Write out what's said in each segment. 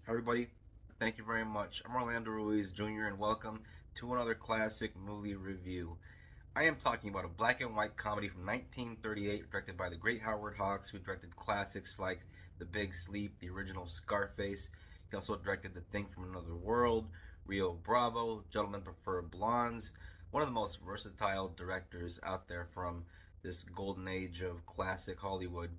Everybody, thank you very much. I'm Orlando Ruiz Jr. and welcome to another classic movie review. I am talking about a black and white comedy from 1938 directed by the great Howard Hawks, who directed classics like The Big Sleep, the original Scarface. He also directed The Thing from Another World, Rio Bravo, Gentlemen Prefer Blondes. One of the most versatile directors out there from this golden age of classic Hollywood.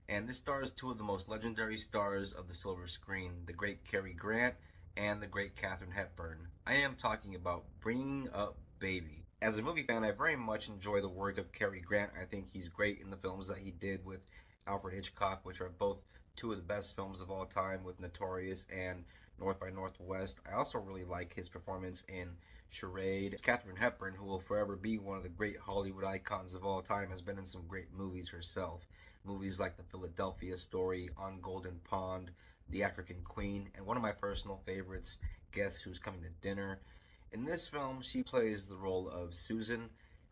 And this stars two of the most legendary stars of the silver screen, the great Cary Grant and the great Katharine Hepburn. I am talking about Bringing Up Baby. As a movie fan, I very much enjoy the work of Cary Grant. I think he's great in the films that he did with Alfred Hitchcock, which are both two of the best films of all time, with Notorious and North by Northwest. I also really like his performance in Charade. Katharine Hepburn, who will forever be one of the great Hollywood icons of all time, has been in some great movies herself. Movies like The Philadelphia Story, On Golden Pond, The African Queen, and one of my personal favorites, Guess Who's Coming to Dinner. In this film, she plays the role of Susan,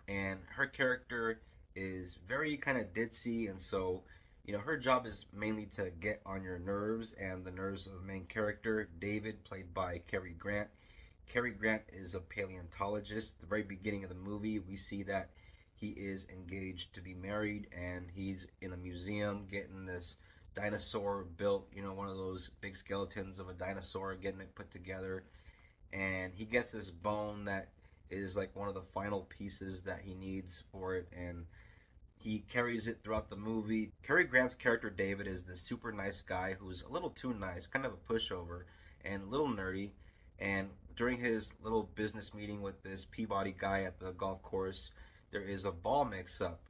and her character is very kind of ditzy, and so her job is mainly to get on your nerves and the nerves of the main character, David, played by Cary Grant. Cary Grant is a paleontologist. At the very beginning of the movie, we see that he is engaged to be married, and he's in a museum getting this dinosaur built, one of those big skeletons of a dinosaur, getting it put together. And he gets this bone that is like one of the final pieces that he needs for it, and he carries it throughout the movie. Cary Grant's character David is this super nice guy who's a little too nice, kind of a pushover and a little nerdy. And during his little business meeting with this Peabody guy at the golf course, there is a ball mix up.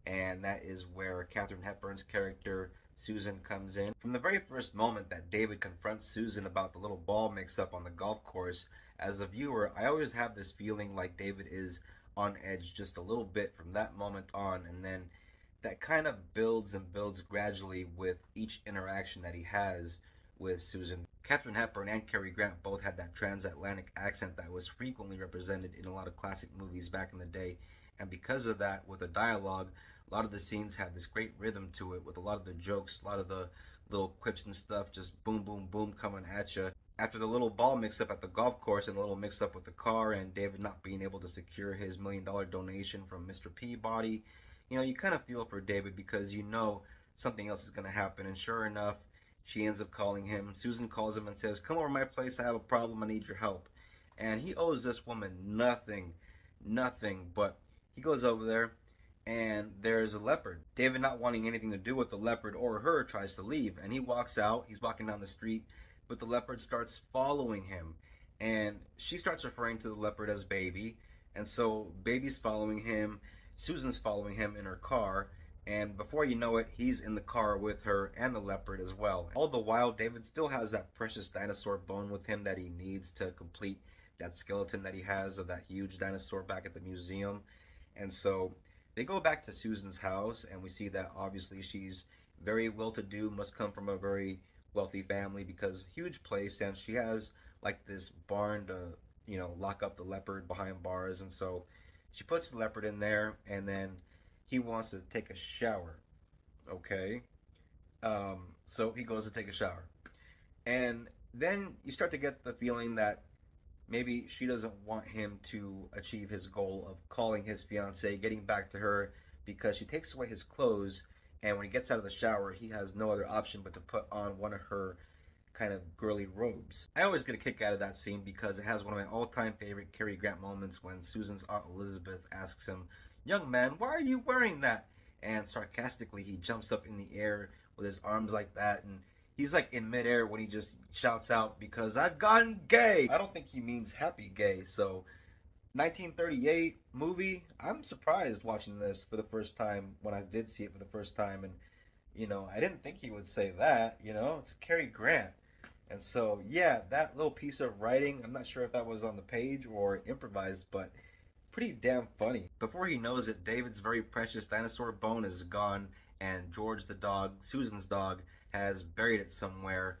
And that is where Katharine Hepburn's character Susan comes in. From the very first moment that David confronts Susan about the little ball mix up on the golf course, as a viewer, I always have this feeling like David is on edge just a little bit from that moment on, and then that kind of builds and builds gradually with each interaction that he has with Susan. Katharine Hepburn and Cary Grant both had that transatlantic accent that was frequently represented in a lot of classic movies back in the day, and because of that, with the dialogue, a lot of the scenes have this great rhythm to it, with a lot of the jokes, a lot of the little quips and stuff, just boom, boom, boom coming at you. After the little ball mix up at the golf course and the little mix up with the car, and David not being able to secure his $1 million donation from Mr. Peabody, you kind of feel for David because something else is going to happen. And sure enough, she ends up calling him. Susan calls him and says, "Come over to my place. I have a problem. I need your help." And he owes this woman nothing, nothing. But he goes over there, and there's a leopard. David, not wanting anything to do with the leopard or her, tries to leave. And he walks out. He's walking down the street, but the leopard starts following him. And she starts referring to the leopard as Baby. And so Baby's following him. Susan's following him in her car, and before you know it, he's in the car with her and the leopard as well. All the while, David still has that precious dinosaur bone with him that he needs to complete that skeleton that he has of that huge dinosaur back at the museum. And so they go back to Susan's house, and we see that obviously she's very well to do, must come from a very wealthy family, because huge place, and she has like this barn to lock up the leopard behind bars. And so she puts the leopard in there, and then he wants to take a shower. Okay. So he goes to take a shower. And then you start to get the feeling that maybe she doesn't want him to achieve his goal of calling his fiance, getting back to her, because she takes away his clothes. And when he gets out of the shower, he has no other option but to put on one of her kind of girly robes. I always get a kick out of that scene because it has one of my all-time favorite Cary Grant moments when Susan's Aunt Elizabeth asks him, "Young man, why are you wearing that?" And sarcastically, he jumps up in the air with his arms like that, and he's like in midair when he just shouts out, "Because I've gone gay!" I don't think he means happy gay, so 1938 movie, I'm surprised watching this for the first time when I did see it for the first time, and I didn't think he would say that, it's Cary Grant. And so, yeah, that little piece of writing, I'm not sure if that was on the page or improvised, but pretty damn funny. Before he knows it, David's very precious dinosaur bone is gone, and George the dog, Susan's dog, has buried it somewhere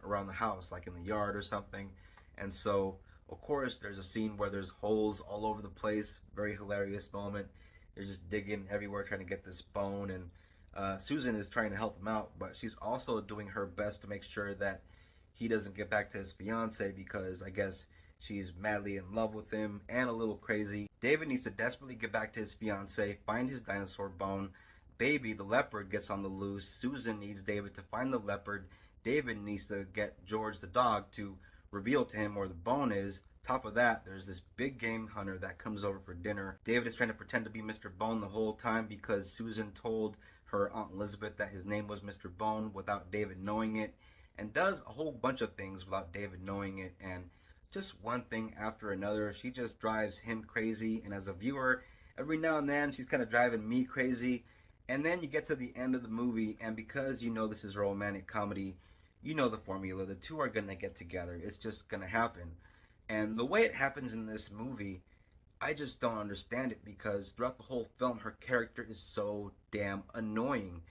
around the house, like in the yard or something. And so, of course, there's a scene where there's holes all over the place. Very hilarious moment. They're just digging everywhere trying to get this bone, and Susan is trying to help him out, but she's also doing her best to make sure that he doesn't get back to his fiance because I guess she's madly in love with him and a little crazy. David needs to desperately get back to his fiance, find his dinosaur bone. Baby, the leopard, gets on the loose. Susan needs David to find the leopard. David needs to get George the dog to reveal to him where the bone is. Top of that, there's this big game hunter that comes over for dinner. David is trying to pretend to be Mr. Bone the whole time because Susan told her Aunt Elizabeth that his name was Mr. Bone without David knowing it, and does a whole bunch of things without David knowing it, and just one thing after another. She just drives him crazy, and as a viewer, every now and then she's kind of driving me crazy. And then you get to the end of the movie, and because you know this is a romantic comedy, you know the formula. The two are gonna get together. It's just gonna happen. And the way it happens in this movie, I just don't understand it because throughout the whole film, her character is so damn annoying.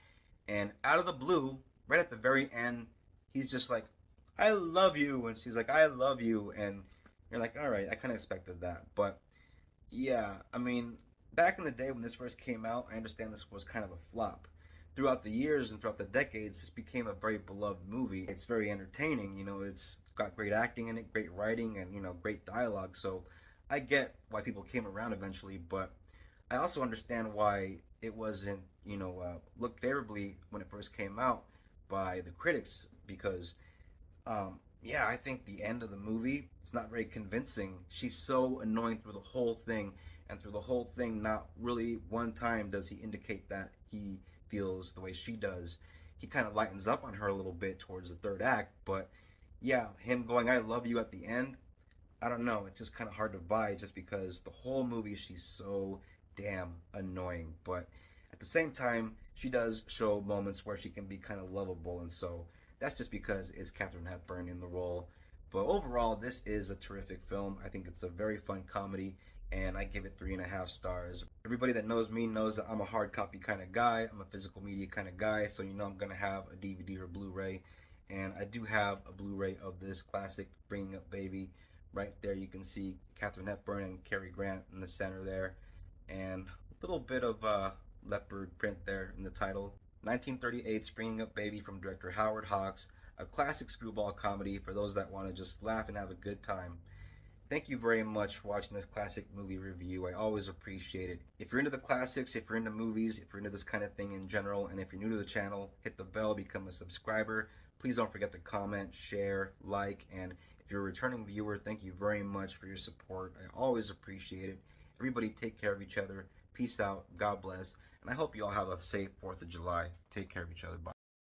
And out of the blue, right at the very end, he's just like, I love you. And she's like, I love you. And you're like, all right, I kind of expected that. But yeah, I mean, back in the day when this first came out, I understand this was kind of a flop. Throughout the years and throughout the decades, this became a very beloved movie. It's very entertaining, it's got great acting in it, great writing, and, great dialogue. So I get why people came around eventually, but I also understand why it wasn't, looked favorably when it first came out by the critics because yeah, I think the end of the movie, it's not very convincing. She's so annoying through the whole thing, and through the whole thing, not really one time does he indicate that he feels the way she does. He kind of lightens up on her a little bit towards the third act, but yeah, him going, I love you at the end, I don't know. It's just kind of hard to buy just because the whole movie she's so damn annoying. But at the same time, she does show moments where she can be kind of lovable, and so that's just because it's Katharine Hepburn in the role. But overall, this is a terrific film. I think it's a very fun comedy, and I give it 3.5 stars. Everybody that knows me knows that I'm a hard copy kind of guy. I'm a physical media kind of guy, so I'm gonna have a DVD or Blu-ray, and I do have a Blu-ray of this classic Bringing Up Baby. Right there, you can see Katharine Hepburn and Cary Grant in the center there, and a little bit of leopard print there in the title. 1938 Springing Up Baby from director Howard Hawks, a classic screwball comedy for those that want to just laugh and have a good time. Thank you very much for watching this classic movie review. I always appreciate it. If you're into the classics, if you're into movies, if you're into this kind of thing in general, and if you're new to the channel, hit the bell, become a subscriber. Please don't forget to comment, share, like, and if you're a returning viewer, thank you very much for your support. I always appreciate it. Everybody take care of each other. Peace out. God bless. And I hope you all have a safe 4th of July. Take care of each other. Bye.